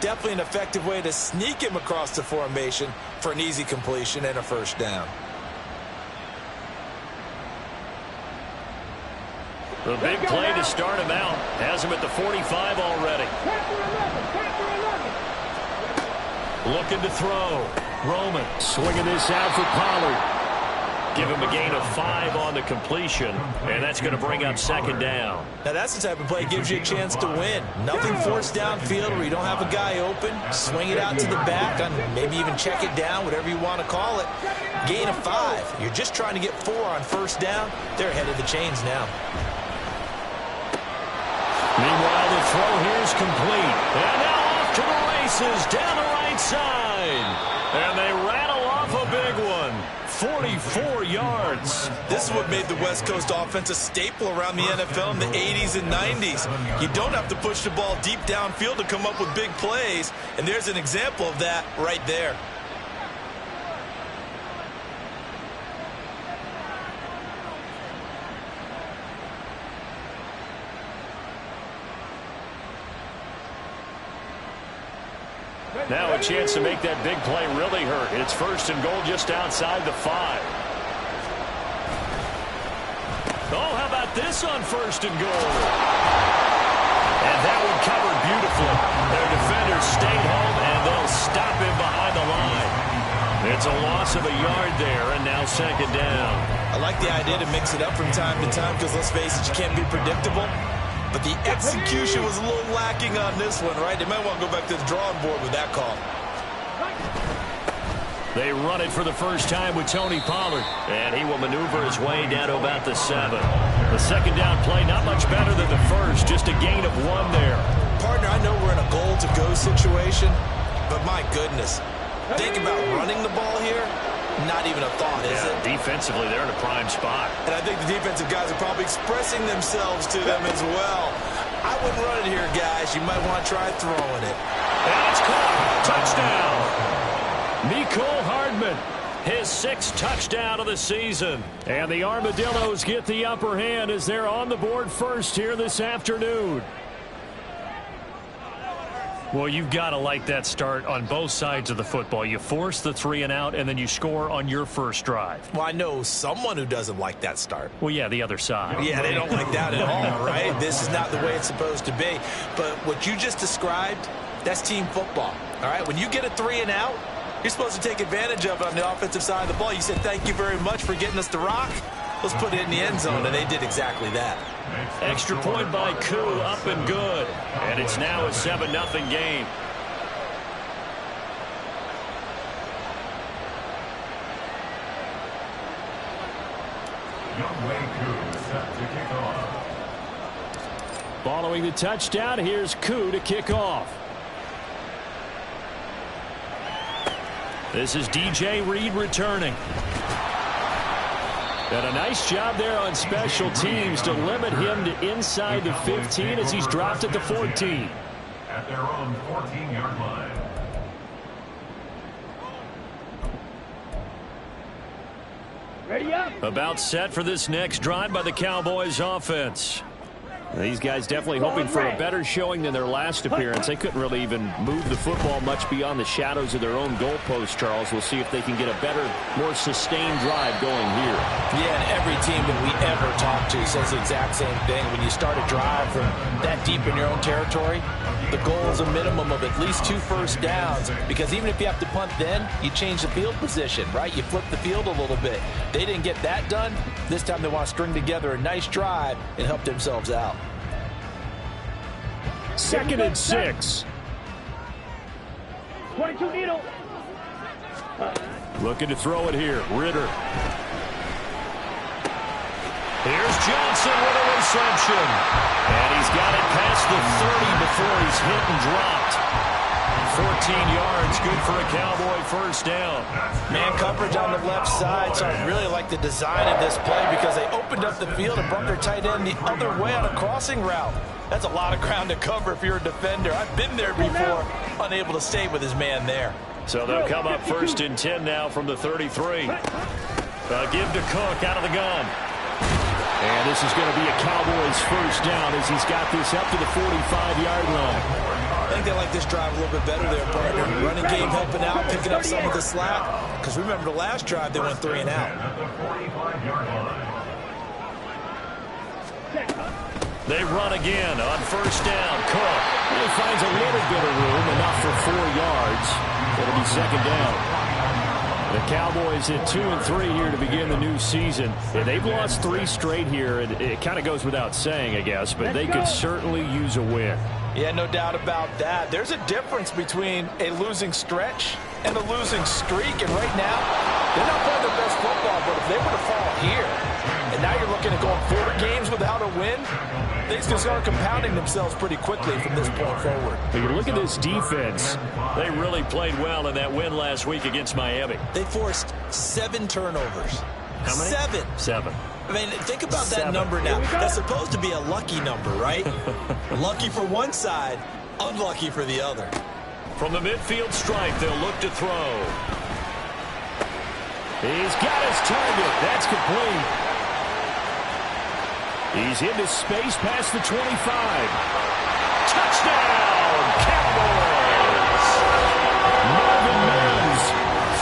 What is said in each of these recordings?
definitely an effective way to sneak him across the formation for an easy completion and a first down. The big play to start him out has him at the 45 already. Looking to throw. Roman swinging this out for Pollard. Give him a gain of 5 on the completion, and that's going to bring up second down. Now that's the type of play that gives you a chance to win. Nothing forced downfield where you don't have a guy open. Swing it out to the back, and maybe even check it down, whatever you want to call it. Gain of 5. You're just trying to get 4 on first down. They're ahead of the chains now. Meanwhile, the throw here is complete. And now off to the races down the right side. And they rattle off a big one. 44 yards. This is what made the West Coast offense a staple around the NFL in the 80s and 90s. You don't have to push the ball deep downfield to come up with big plays, and there's an example of that right there. Now a chance to make that big play really hurt. It's first and goal just outside the 5. Oh, how about this on first and goal? And that one covered beautifully. Their defenders stayed home, and they'll stop him behind the line. It's a loss of a yard there, and now second down. I like the idea to mix it up from time to time because, let's face it, you can't be predictable. But the execution was a little lacking on this one, right? They might want to go back to the drawing board with that call. They run it for the first time with Tony Pollard. And he will maneuver his way down to about the 7. The second down play, not much better than the first. Just a gain of 1 there. Partner, I know we're in a goal-to-go situation, but my goodness. Think about running the ball here. Not even a thought, is it? Defensively, they're in a prime spot. And I think the defensive guys are probably expressing themselves to them as well. I wouldn't run it here, guys. You might want to try throwing it. And it's caught. Touchdown. Mecole Hardman, his 6th touchdown of the season. And the Armadillos get the upper hand as they're on the board first here this afternoon. Well, you've got to like that start on both sides of the football. You force the 3 and out, and then you score on your first drive. Well, I know someone who doesn't like that start. Well, yeah, the other side. Yeah, they don't like that at all, right? This is not the way it's supposed to be. But what you just described, that's team football, all right? When you get a 3 and out, you're supposed to take advantage of it on the offensive side of the ball. You said, thank you very much for getting us the rock. Let's put it in the end zone, and they did exactly that. Extra point by Koo, up and good. And it's now a 7-0 game. Following the touchdown, here's Koo to kick off. This is DJ Reed returning. And a nice job there on special teams to limit him to inside the 15 as he's dropped at the 14. At their own 14-yard line. Ready up. About set for this next drive by the Cowboys offense. These guys definitely hoping for a better showing than their last appearance. They couldn't really even move the football much beyond the shadows of their own goalpost, Charles. We'll see if they can get a better, more sustained drive going here. Yeah, and every team that we ever talk to says the exact same thing. When you start a drive from that deep in your own territory, the goal is a minimum of at least 2 first downs, because even if you have to punt then, you change the field position, right? You flip the field a little bit. They didn't get that done. This time they want to string together a nice drive and help themselves out. 2nd and 6. 22 needle. Looking to throw it here. Ritter. Here's Johnson with a reception. And he's got it past the 30 before he's hit and dropped. 14 yards, good for a Cowboy first down. Man coverage on the left side, so I really like the design of this play because they opened up the field and brought their tight end the other way on a crossing route. That's a lot of ground to cover if you're a defender. I've been there before, unable to stay with his man there. So they'll come up 1st and 10 now from the 33. Give to Cook out of the gun. And this is going to be a Cowboys first down as he's got this up to the 45-yard line. I think they like this drive a little bit better there, partner. Running game helping out, picking up some of the slack. Because remember the last drive, they went 3 and out. At the 45-yard line. They run again on first down. Cook. He finds a little bit of room, enough for 4 yards. It'll be second down. The Cowboys at 2-3 here to begin the new season. Yeah, they've lost 3 straight here. It kind of goes without saying, I guess, but they could certainly use a win. Yeah, no doubt about that. There's a difference between a losing stretch and a losing streak. And right now, they're not playing their best football, but if they were to fall here, and now you're looking at going 4 games without a win, things can start compounding themselves pretty quickly from this point forward. But you look at this defense. They really played well in that win last week against Miami. They forced 7 turnovers. How many? 7. 7. I mean, think about 7. that number now. That's supposed to be a lucky number, right? Lucky for one side, unlucky for the other. From the midfield stripe, they'll look to throw. He's got his target. That's complete. He's into space past the 25. Touchdown, Cowboys! Marvin Mims,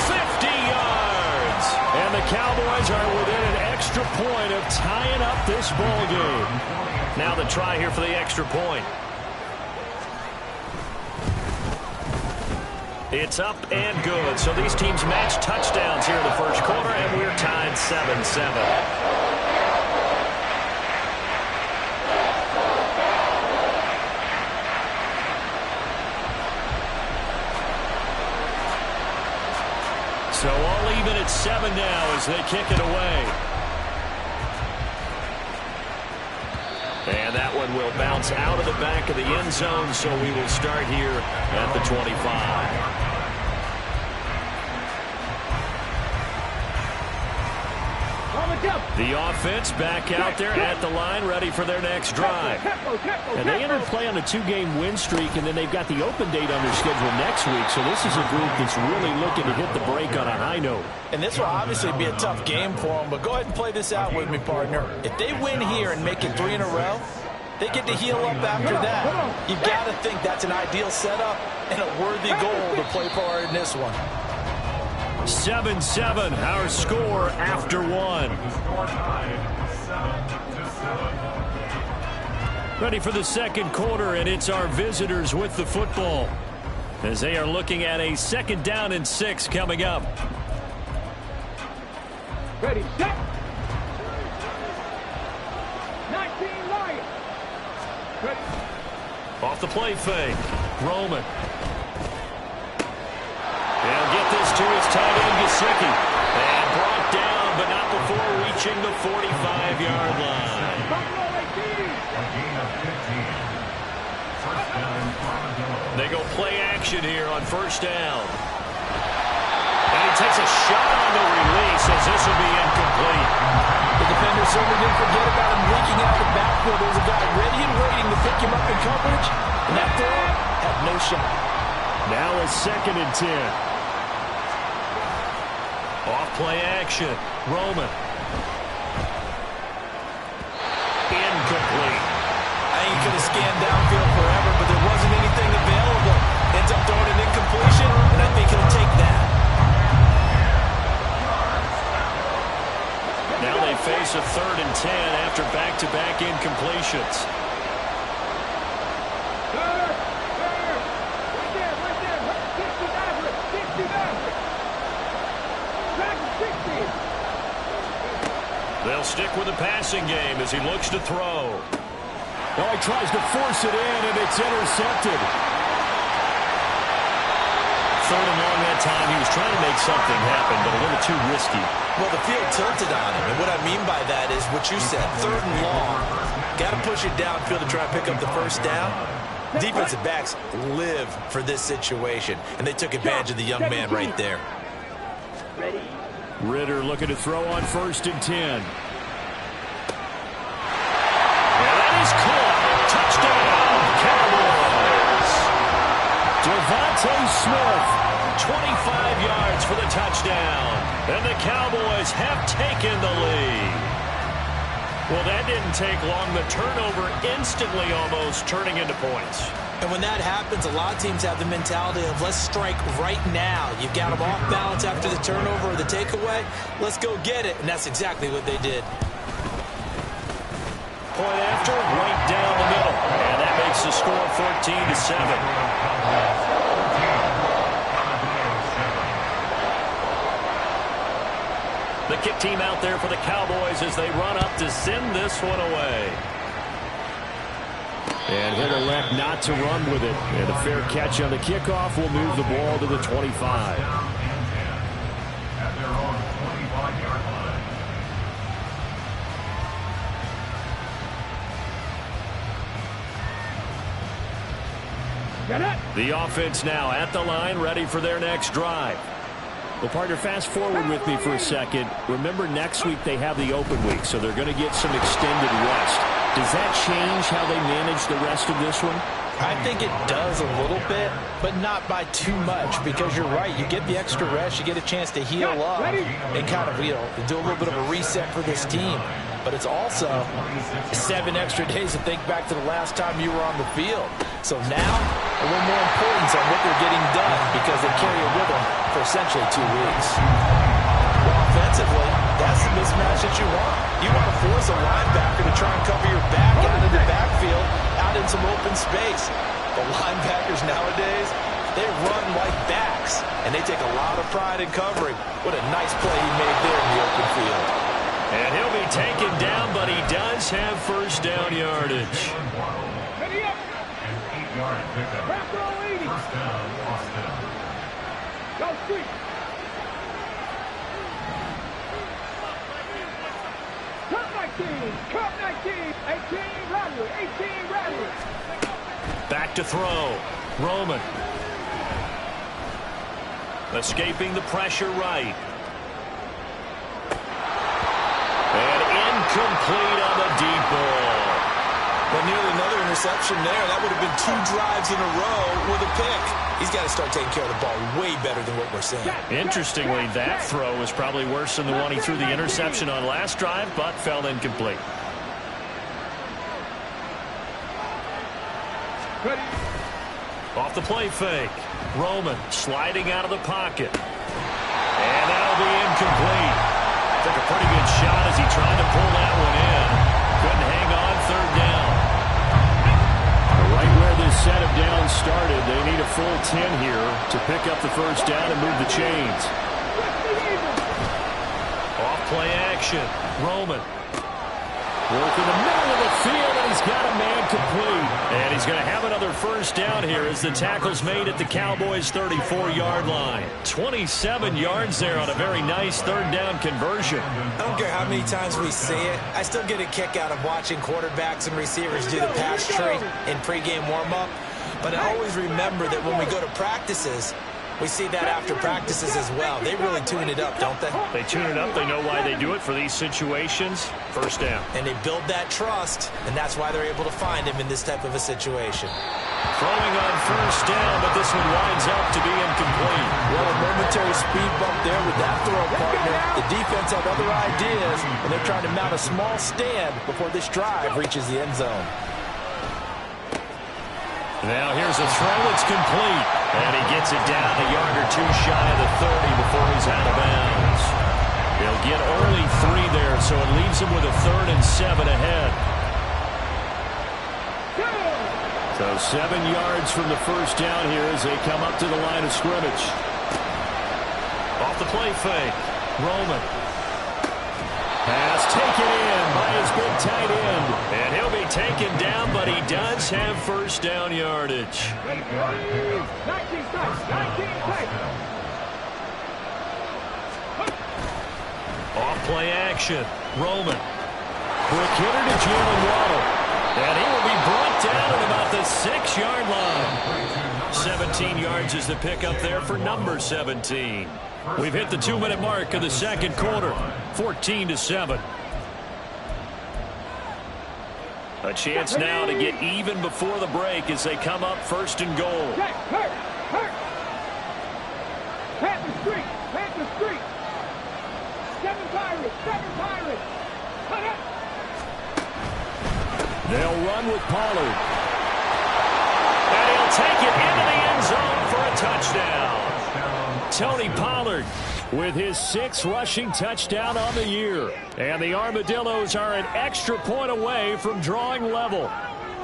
50 yards. And the Cowboys are within an extra point of tying up this ball game. Now the try here for the extra point. It's up and good. So these teams match touchdowns here in the first quarter, and we're tied 7-7. So all even at 7 now as they kick it away. And that one will bounce out of the back of the end zone, so we will start here at the 25. The offense back out there at the line, ready for their next drive. And they entered play on a 2-game win streak, and then they've got the open date on their schedule next week. So this is a group that's really looking to hit the break on a high note. And this will obviously be a tough game for them, but go ahead and play this out with me, partner. If they win here and make it 3 in a row, they get to heal up after that. You've got to think that's an ideal setup and a worthy goal to play for in this one. 7-7, our score after 1. Ready for the second quarter, and it's our visitors with the football as they are looking at a 2nd down and 6 coming up. Ready, set. 19 Lions. Ready. Off the play fake, Roman. They'll get this to his tight end, Gesicki. And brought down, but not before reaching the 45-yard line. They go play action here on first down. And he takes a shot on the release as this will be incomplete. The defender certainly didn't forget about him leaking out the backfield. There's a guy ready and waiting to pick him up in coverage, and that throw had no shot. Now a 2nd and 10. Off play action. Roman. Incomplete. I think he could have scanned downfield forever, but there wasn't anything available. Ends up throwing an incompletion, and I think he'll take that. Now they face a 3rd and 10 after back-to-back incompletions. They'll stick with the passing game as he looks to throw. Oh, he tries to force it in, and it's intercepted. 3rd and long that time. He was trying to make something happen, but a little too risky. Well, the field tilted on him, and what I mean by that is what you said, 3rd and long. Got to push it downfield to try and pick up the first down. Defensive backs live for this situation, and they took advantage of the young man right there. Ready. Ritter looking to throw on 1st and 10. And that is caught. Touchdown, Cowboys. Devontae Smith, 25 yards for the touchdown. And the Cowboys have taken the lead. Well, that didn't take long. The turnover instantly almost turning into points. And when that happens, a lot of teams have the mentality of let's strike right now. You've got them off balance after the turnover or the takeaway. Let's go get it. And that's exactly what they did. Point after, right down the middle. And that makes the score 14-7. The kick team out there for the Cowboys as they run up to send this one away. And he'll elect not to run with it. And a fair catch on the kickoff will move the ball to the 25. At their own 25-yard line. Get it. The offense now at the line, ready for their next drive. Well, partner, fast forward with me for a second. Remember, next week they have the open week, so they're going to get some extended rest. Does that change how they manage the rest of this one? I think it does a little bit, but not by too much, because you're right. You get the extra rest, you get a chance to heal up and kind of, do a little bit of a reset for this team. But it's also 7 extra days to think back to the last time you were on the field. So now, a little more importance on what they're getting done, because they carry it with them for essentially 2 weeks. Offensively, that's the mismatch that you want. You want to force a linebacker to try and cover your back out in the backfield, out in some open space. The linebackers nowadays, they run like backs, and they take a lot of pride in covering. What a nice play he made there in the open field. And he'll be taken down, but he does have first down yardage. Ready up. An 8-yard pickup. Back row 80. First down, Austin. Go street. Cut 19. Cut 19. 18 Radley. 18 Radley. Back to throw. Roman. Escaping the pressure right. And incomplete on the deep ball. But nearly another interception there. That would have been 2 drives in a row with a pick. He's got to start taking care of the ball way better than what we're seeing. Interestingly, that throw was probably worse than the one he threw the interception on last drive, but fell incomplete. Ready. Off the play fake. Roman sliding out of the pocket. And that'll be incomplete. Took a pretty good shot as he tried to pull that one in. Couldn't hang on, third down. Right where this set of downs started, they need a full 10 here to pick up the first down and move the chains. Off play action. Roman. Work in the middle of the field, and he's got a man complete. And he's going to have another first down here as the tackle's made at the Cowboys' 34-yard line. 27 yards there on a very nice third down conversion. I don't care how many times we see it. I still get a kick out of watching quarterbacks and receivers do the pass tree in pregame warm-up. But I always remember that when we go to practices, we see that after practices as well. They really tune it up, don't they? They tune it up. They know why they do it for these situations. First down. And they build that trust, and that's why they're able to find him in this type of a situation. Throwing on first down, but this one winds up to be incomplete. Well, a momentary speed bump there with that throw partner. The defense had other ideas, and they're trying to mount a small stand before this drive reaches the end zone. Now here's a throw. It's complete. And he gets it down a yard or 2 shy of the 30 before he's out of bounds. He'll get only 3 there, so it leaves him with a 3rd and 7 ahead. So 7 yards from the first down here as they come up to the line of scrimmage. Off the play fake. Roman. Pass taken in by his big tight end. And he'll be taken down, but he does have first down yardage. 19 tight. Off play action. Roman. Quick hitter to Jalen Waddle. And he will be brought down at about the 6-yard line. 17 yards is the pickup there for number 17. We've hit the 2-minute mark of the second quarter. 14-7. A chance now to get even before the break as they come up first and goal. Hurt. Panther Street. 7 Pirates. Cut it. They'll run with Pollard. And Tony Pollard with his 6th rushing touchdown on the year. And the Armadillos are an extra point away from drawing level.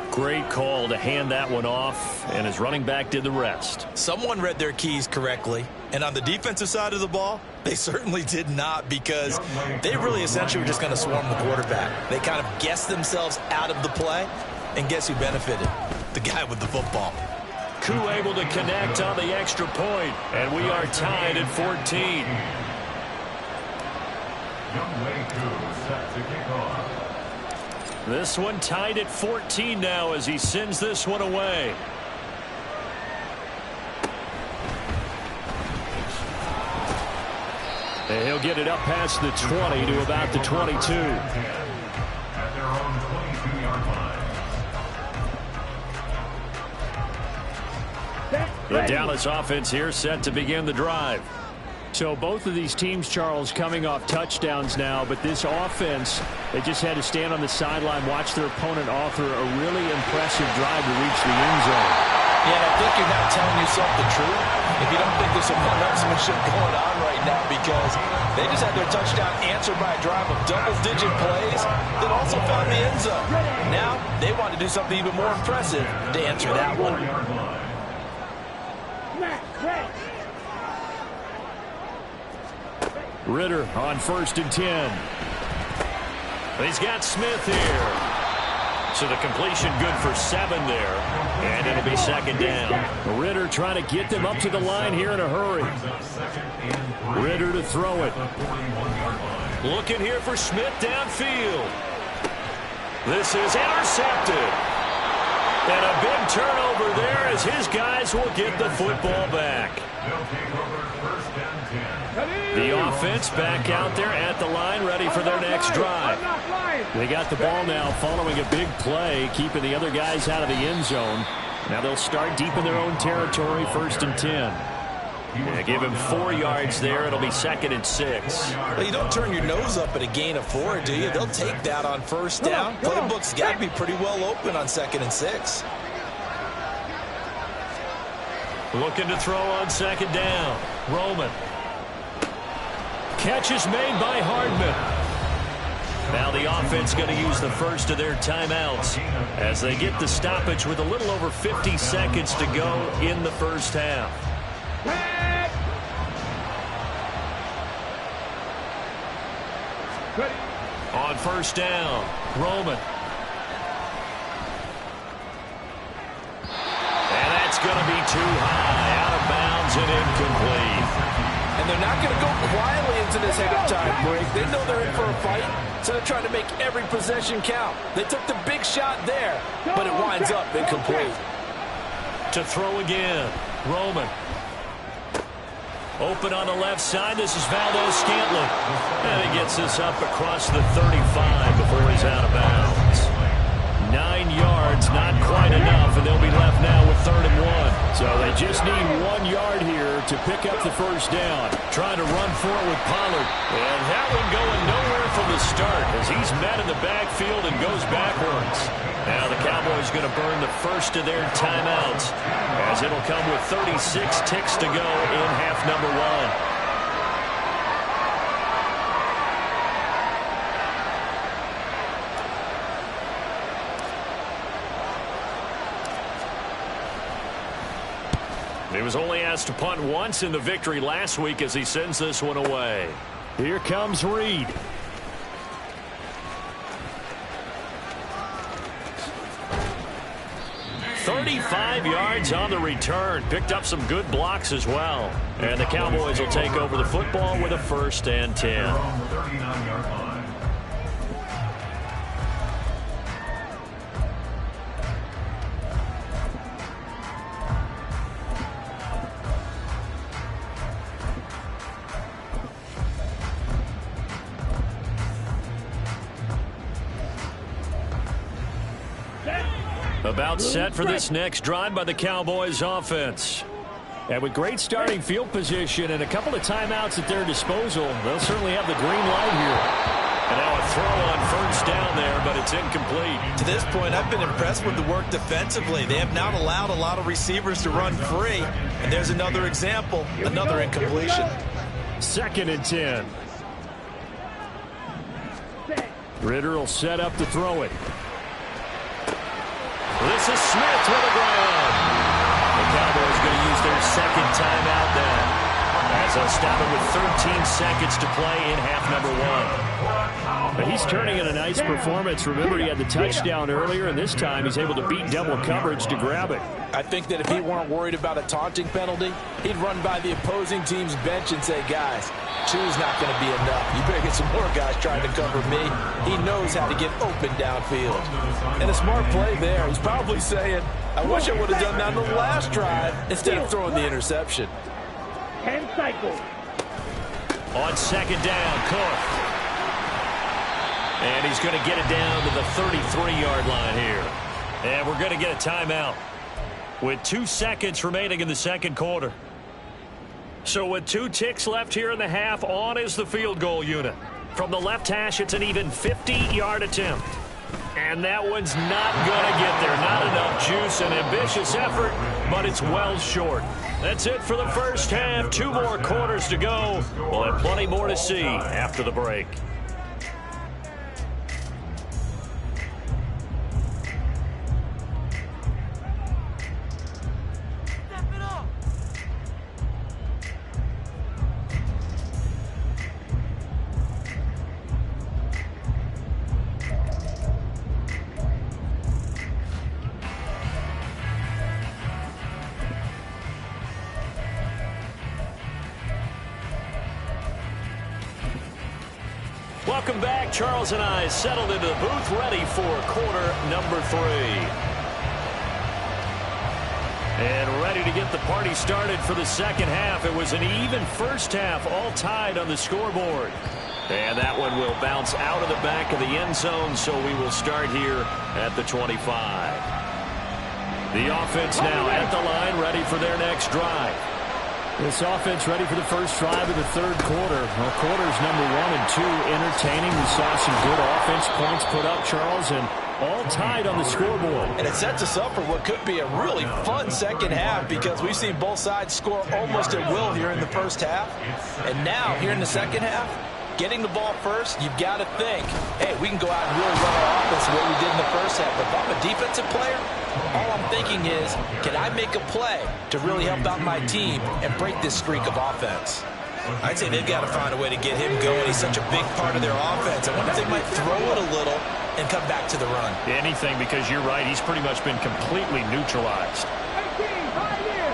Great call to hand that one off, and his running back did the rest. Someone read their keys correctly, and on the defensive side of the ball, they certainly did not, because they really essentially were just going to swarm the quarterback. They kind of guessed themselves out of the play, and guess who benefited? The guy with the football. Koo able to connect on the extra point, and we are tied at 14. Set to kick off. This one tied at 14 now as he sends this one away. And he'll get it up past the 20 to about the 22. At their own 22-yard line. The Dallas offense here set to begin the drive. So both of these teams, Charles, coming off touchdowns now, but this offense, they just had to stand on the sideline, watch their opponent offer a really impressive drive to reach the end zone. Yeah, and I think you're not telling yourself the truth if you don't think there's some one-upsmanship going on right now, because they just had their touchdown answered by a drive of double-digit plays that also found the end zone. Now they want to do something even more impressive to answer that one. Ritter on 1st and 10. He's got Smith here. So the completion good for 7 there. And it'll be 2nd down. Ritter trying to get them up to the line here in a hurry. Ritter to throw it. Looking here for Smith downfield. This is intercepted. And a big turnover there as his guys will get the football back. The offense back out there at the line, ready for their next drive. They got the ball now following a big play, keeping the other guys out of the end zone. Now they'll start deep in their own territory, 1st and 10. Yeah, give him 4 yards there. It'll be 2nd and 6. Well, you don't turn your nose up at a gain of 4, do you? They'll take that on 1st down. Playbook's got to be pretty well open on 2nd and 6. Looking to throw on 2nd down. Roman. Catch is made by Hardman. Now the offense going to use the first of their timeouts as they get the stoppage with a little over 50 seconds to go in the first half. On 1st down, Roman. And that's going to be too high, out of bounds and incomplete. And they're not going to go quietly into this halftime break. They know they're in for a fight, so they're trying to make every possession count. They took the big shot there, but it winds up incomplete. To throw again, Roman. Open on the left side. This is Valdez-Scantling. And he gets this up across the 35 before he's out of bounds. 9 yards, not quite enough, and they'll be left now with 3rd and 1. So they just need 1 yard here to pick up the first down. Trying to run for it with Pollard. And that one going nowhere from the start as he's met in the backfield and goes backwards. Now the Cowboys going to burn the first of their timeouts as it'll come with 36 ticks to go in half number 1. He was only asked to punt once in the victory last week as he sends this one away. Here comes Reed. "35 yards on the return. Picked up some good blocks as well. And the Cowboys will take over the football with a 1st and 10. About set for this next drive by the Cowboys offense. And with great starting field position and a couple of timeouts at their disposal, they'll certainly have the green light here. And now a throw on first down there, but it's incomplete. To this point, I've been impressed with the work defensively. They have not allowed a lot of receivers to run free. And there's another example, another incompletion. 2nd and 10. Ritter will set up to throw it. This is Smith with a grab. The Cowboys going to use their 2nd timeout now, as they'll stop it with 13 seconds to play in half number 1. But he's turning in a nice performance. Remember, he had the touchdown earlier, and this time he's able to beat double coverage to grab it. I think that if he weren't worried about a taunting penalty, he'd run by the opposing team's bench and say, guys, two's not going to be enough. You better get some more guys trying to cover me. He knows how to get open downfield. And a smart play there. He's probably saying, I wish I would have done that on the last drive instead of throwing the interception. 10 cycles. On 2nd down, Cook. And he's going to get it down to the 33-yard line here. And we're going to get a timeout with 2 seconds remaining in the 2nd quarter. So with 2 ticks left here in the half, on is the field goal unit. From the left hash, it's an even 50-yard attempt. And that one's not going to get there. Not enough juice, an ambitious effort, but it's well short. That's it for the first half. 2 more quarters to go. We'll have plenty more to see after the break. Welcome back. Charles and I settled into the booth, ready for quarter number 3. And ready to get the party started for the 2nd half. It was an even first half, all tied on the scoreboard. And that one will bounce out of the back of the end zone, so we will start here at the 25. The offense now at the line, ready for their next drive. This offense ready for the first drive of the 3rd quarter. Well, quarters number 1 and 2 entertaining. We saw some good offense points put up, Charles, and all tied on the scoreboard. And it sets us up for what could be a really fun 2nd half, because we've seen both sides score almost at will here in the first half. And now, here in the 2nd half, getting the ball first, you've got to think, hey, we can go out and really run our offense the way we did in the first half. But if I'm a defensive player, all I'm thinking is, can I make a play to really help out my team and break this streak of offense? I'd say they've got to find a way to get him going. He's such a big part of their offense. I wonder if they might throw it a little and come back to the run. Anything, because you're right. He's pretty much been completely neutralized. 18, right here.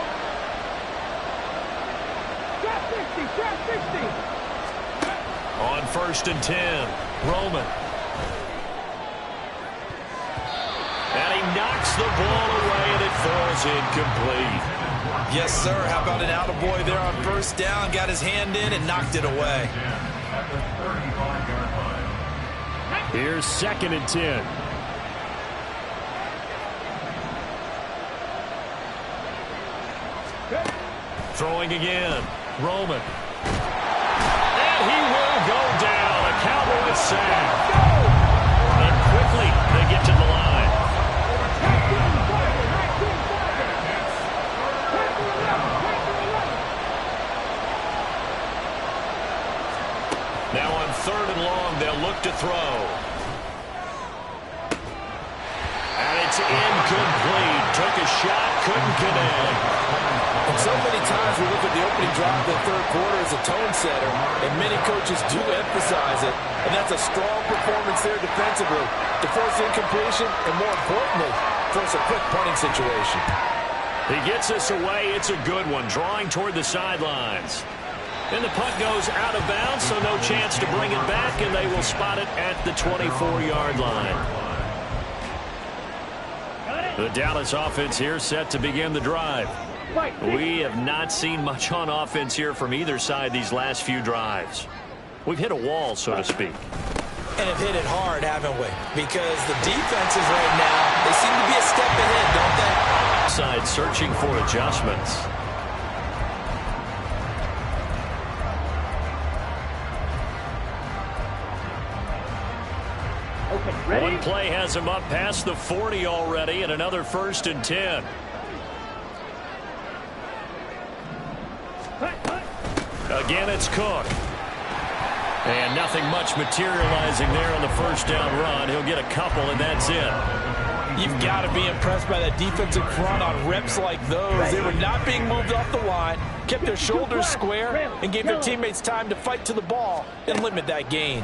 Drop 60, drop 60. On 1st and 10, Roman. And he knocks the ball away, and it falls incomplete. Yes, sir. How about an attaboy there on 1st down? Got his hand in and knocked it away. Here's 2nd and 10. Throwing again. Roman. And he will go down. A Cowboy sack. And quickly they get to the line. Now on 3rd and long, they'll look to throw. And it's incomplete. Took a shot, couldn't connect. And so many times we look at the opening drive of the 3rd quarter as a tone setter, and many coaches do emphasize it. And that's a strong performance there defensively to force incompletion and, more importantly, force a quick punting situation. He gets us away. It's a good one, drawing toward the sidelines. And the punt goes out of bounds, so no chance to bring it back, and they will spot it at the 24-yard line. The Dallas offense here set to begin the drive. We have not seen much on offense here from either side these last few drives. We've hit a wall, so to speak. And have hit it hard, haven't we? Because the defenses right now, they seem to be a step ahead, don't they? Side searching for adjustments. Ready? One play has him up past the 40 already, and another 1st and 10. Again, it's Cook. And nothing much materializing there on the 1st down run. He'll get a couple, and that's it. You've got to be impressed by that defensive front on reps like those. They were not being moved off the line, kept their shoulders square, and gave their teammates time to fight to the ball and limit that gain.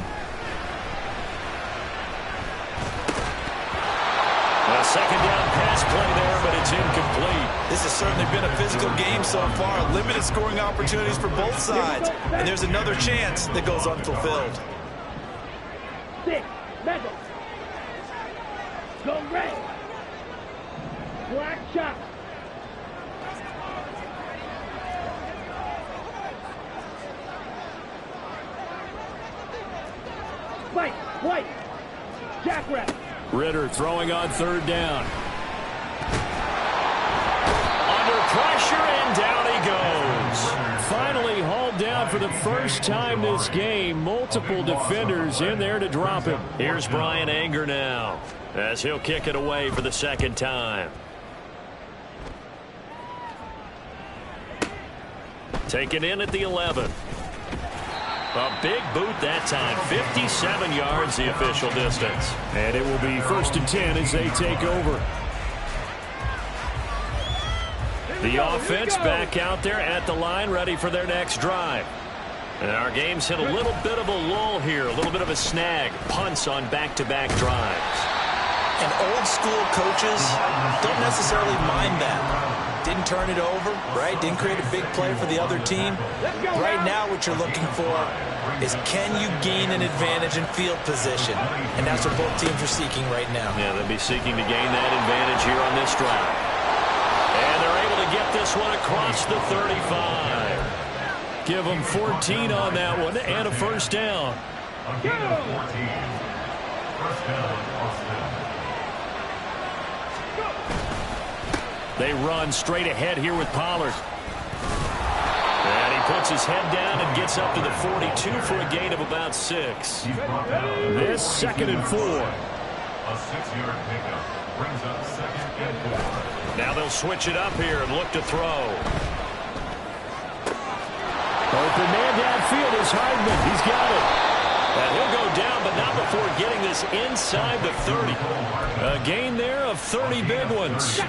A 2nd down pass play there, but it's incomplete. This has certainly been a physical game so far. Limited scoring opportunities for both sides. And there's another chance that goes unfulfilled. 6, middle. Go red. Black shot. Spike, white. Jackrabbit. Ritter throwing on 3rd down. Under pressure, and down he goes. Finally hauled down for the first time this game. Multiple defenders in there to drop him. Here's Brian Anger now, as he'll kick it away for the 2nd time. Taken in at the 11. A big boot that time. 57 yards the official distance. And it will be 1st and 10 as they take over. The offense back out there at the line, ready for their next drive. And our game's hit a little bit of a lull here, a little bit of a snag. Punts on back-to-back drives. And old school coaches don't necessarily mind that. Didn't turn it over, right? Didn't create a big play for the other team. Right now what you're looking for is, can you gain an advantage in field position? And that's what both teams are seeking right now. Yeah, they'll be seeking to gain that advantage here on this drive. And they're able to get this one across the 35. Give them 14 on that one and a 1st down. On gain of 14. 1st down, Austin. They run straight ahead here with Pollard. And he puts his head down and gets up to the 42 for a gain of about 6. This 2nd and 4. A 6-yard pickup brings up 2nd and 4. Now they'll switch it up here and look to throw. Open man downfield is Hardman. He's got it. And he'll go down, but not before getting this inside the 30. A gain there of 30 big ones.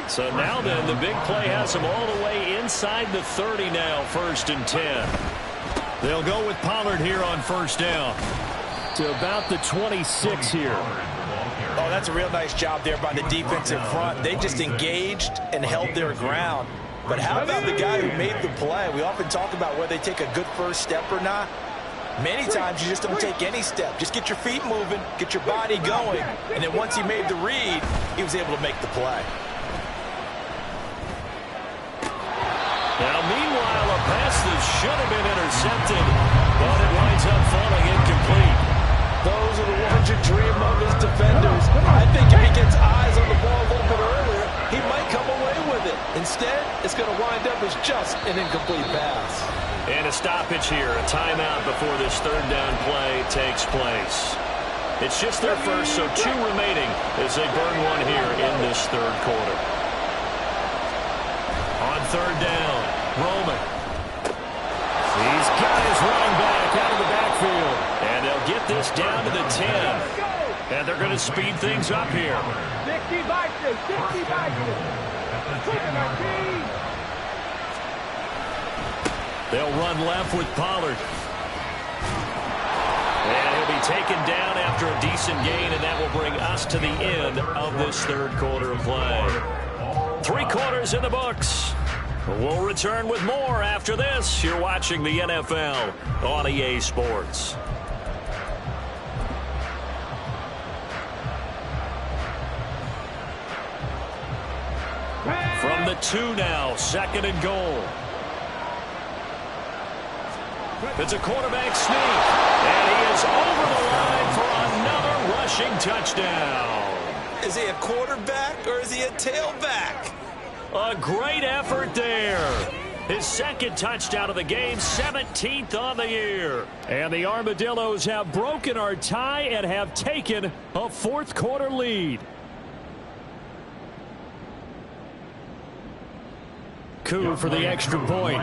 So now then, the big play has them all the way inside the 30 now, 1st and 10. They'll go with Pollard here on 1st down. To about the 26 here. Oh, that's a real nice job there by the defensive front. They just engaged and held their ground. But how about the guy who made the play? We often talk about whether they take a good first step or not. Many times you just don't take any step. Just get your feet moving, get your body going, and then once he made the read, he was able to make the play. Now, meanwhile, a pass that should have been intercepted, but it winds up falling incomplete. Those are the ones you dream of as defenders. I think if he gets eyes on the ball a little bit earlier, he might come away with it. Instead, it's going to wind up as just an incomplete pass. And a stoppage here, a timeout before this 3rd down play takes place. It's just their first, so 2 remaining as they burn one here in this 3rd quarter. On 3rd down, Roman. He's got his running back out of the backfield. And they'll get this down to the 10. And they're going to speed things up here. 60 boxes, 60 boxes. They'll run left with Pollard. And he'll be taken down after a decent gain, and that will bring us to the end of this 3rd quarter of play. 3 quarters in the books. We'll return with more after this. You're watching the NFL on EA Sports. From the 2 now, 2nd and goal. It's a quarterback sneak, and he is over the line for another rushing touchdown. Is he a quarterback or is he a tailback? A great effort there. His second touchdown of the game, 17th on the year. And the Armadillos have broken our tie and have taken a fourth-quarter lead. Coup for the extra point.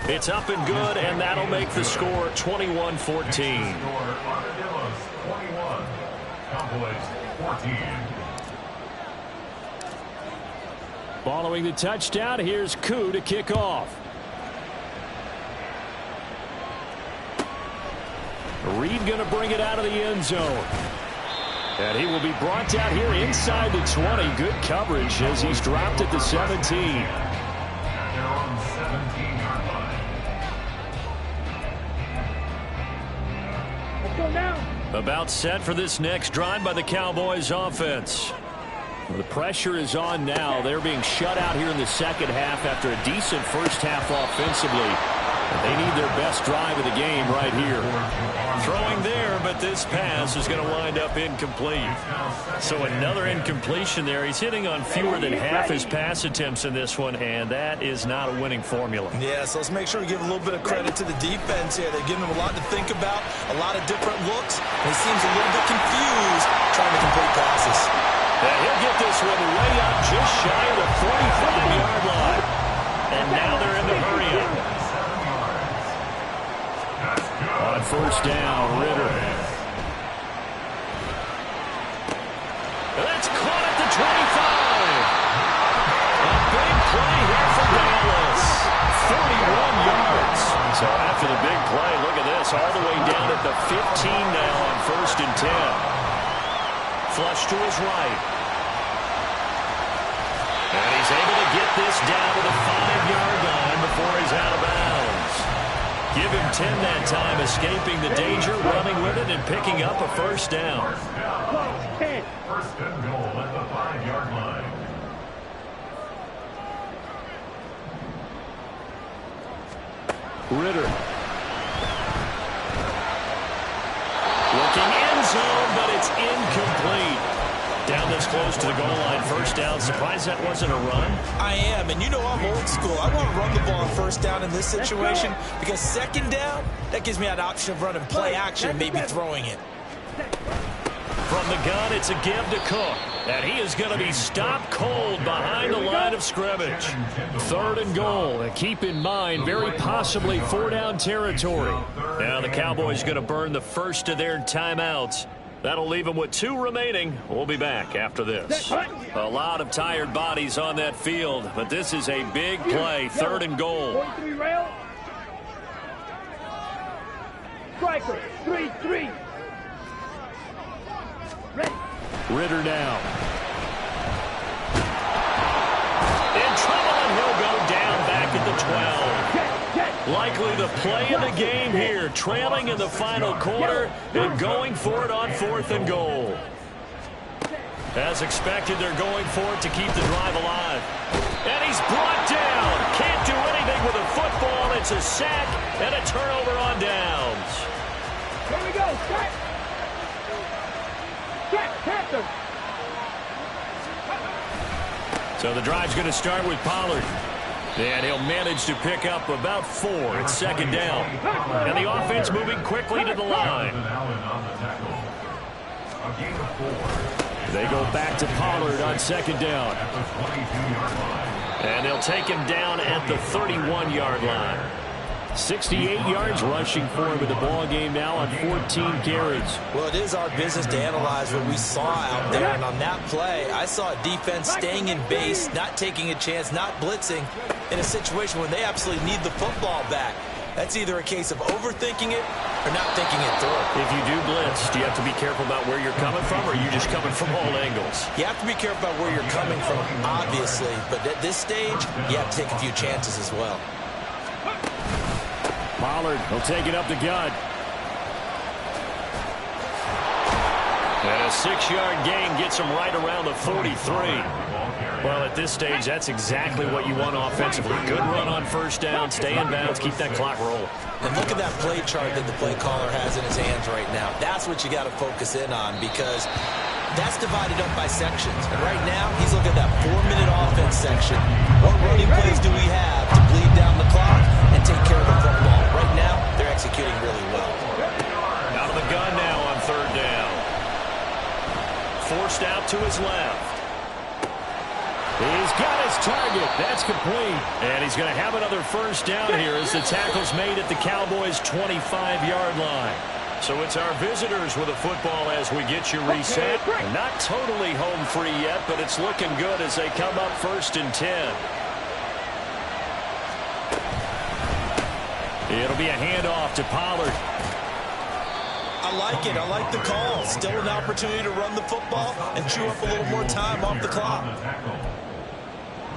It's up and good, and that'll make the score 21-14. Following the touchdown, here's Coup to kick off. Reed going to bring it out of the end zone. And he will be brought down here inside the 20. Good coverage as he's dropped at the 17. About set for this next drive by the Cowboys offense. The pressure is on now. They're being shut out here in the second half after a decent first half offensively. They need their best drive of the game right here. Throwing there, but this pass is going to wind up incomplete. So another incompletion there. He's hitting on fewer than half his pass attempts in this one, and that is not a winning formula. Yeah, so let's make sure we give a little bit of credit to the defense here. They're giving him a lot to think about, a lot of different looks, and he seems a little bit confused trying to complete passes. And he'll get this one way up just shy of the 45-yard line. And now they're in the hurry-up. On first down, Ritter. That's caught at the 25. A big play here for Dallas. 31 yards. So after the big play, look at this. All the way down at the 15 now on first and 10. Flush to his right. And he's able to get this down to the 5-yard line before he's out of bounds. Give him 10 that time, escaping the danger, running with it, and picking up a first down. First and goal at the 5-yard line. Ritter. Looking end zone, but it's incomplete. Down this close to the goal line, first down. Surprised that wasn't a run? I am, and you know I'm old school. I want to run the ball on first down in this situation because second down, that gives me an option of running play action, maybe throwing it. From the gun, it's a give to Cook. And he is going to be stopped cold behind the line of scrimmage. Third and goal. And keep in mind, very possibly four-down territory. Now the Cowboys going to burn the first of their timeouts. That'll leave them with 2 remaining. We'll be back after this. A lot of tired bodies on that field, but this is a big play. Third and goal. Striker, 3-3. Ritter now. In trouble, and he'll go down back at the 12. Likely the play of the game here, trailing in the final quarter and going for it on fourth and goal. As expected, they're going for it to keep the drive alive. And he's brought down. Can't do anything with a football. It's a sack and a turnover on downs. Here we go. Set. Panther. So the drive's going to start with Pollard. And he'll manage to pick up about 4. It's second down. And the offense moving quickly to the line. They go back to Pollard on second down. And they'll take him down at the 31-yard line. 68 yards rushing for him in the ball game now on 14 carries. Well, it is our business to analyze what we saw out there. And on that play, I saw a defense staying in base, not taking a chance, not blitzing in a situation when they absolutely need the football back. That's either a case of overthinking it or not thinking it through. If you do blitz, do you have to be careful about where you're coming from, or are you just coming from all angles? You have to be careful about where you're coming from, obviously. But at this stage, you have to take a few chances as well. Pollard will take it up the gut. And a 6-yard gain gets him right around the 43. Well, at this stage, that's exactly what you want offensively. Good run on first down, stay in bounds, keep that clock rolling. And look at that play chart that the play caller has in his hands right now. That's what you got to focus in on, because that's divided up by sections. And right now, he's looking at that 4-minute offense section. What running plays do we have to bleed down the clock and take care of the football? Right now, they're executing really well. Out of the gun now on third down. Forced out to his left. He's got his target. That's complete. And he's going to have another first down here as the tackle's made at the Cowboys' 25-yard line. So it's our visitors with the football as we get you reset. Not totally home free yet, but it's looking good as they come up 1st and 10. It'll be a handoff to Pollard. I like it. I like the call. Still an opportunity to run the football and chew up a little more time off the clock.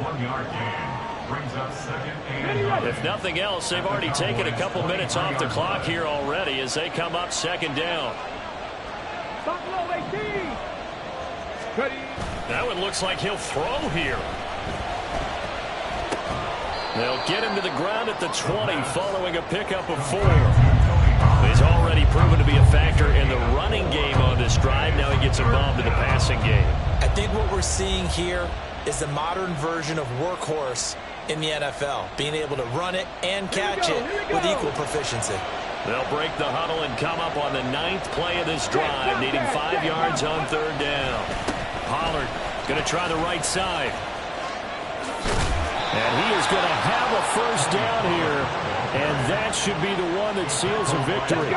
1-yard gain brings up 2nd and... If nothing else, they've already taken a couple minutes off the clock here already as they come up 2nd down. That one looks like he'll throw here. They'll get him to the ground at the 20 following a pickup of 4. He's already proven to be a factor in the running game on this drive. Now he gets involved in the passing game. I think what we're seeing here is the modern version of workhorse in the NFL, being able to run it and catch it with equal proficiency. They'll break the huddle and come up on the 9th play of this drive, needing 5 yards on third down. Pollard going to try the right side. And he is going to have a first down here, and that should be the one that seals a victory.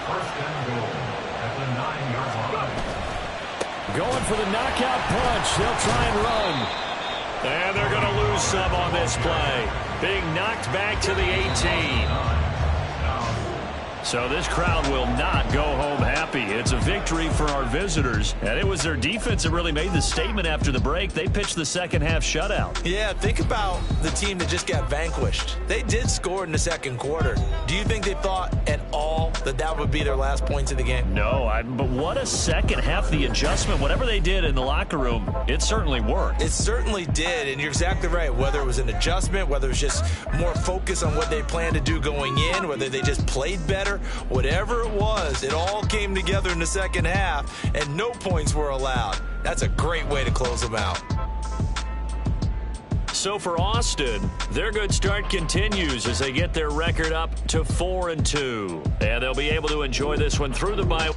First and goal at the 9-yard line. Going for the knockout punch. They'll try and run. And they're going to lose some on this play. Being knocked back to the 18. So this crowd will not go home happy. It's a victory for our visitors. And it was their defense that really made the statement after the break. They pitched the second-half shutout. Yeah, think about the team that just got vanquished. They did score in the second quarter. Do you think they thought at all that that would be their last points of the game? No, but what a second half. The adjustment, whatever they did in the locker room, it certainly worked. It certainly did, and you're exactly right. Whether it was an adjustment, whether it was just more focus on what they planned to do going in, whether they just played better, whatever it was, it all came together in the second half, and no points were allowed. That's a great way to close them out. So for Austin, their good start continues as they get their record up to 4-2. And they'll be able to enjoy this one through the bye.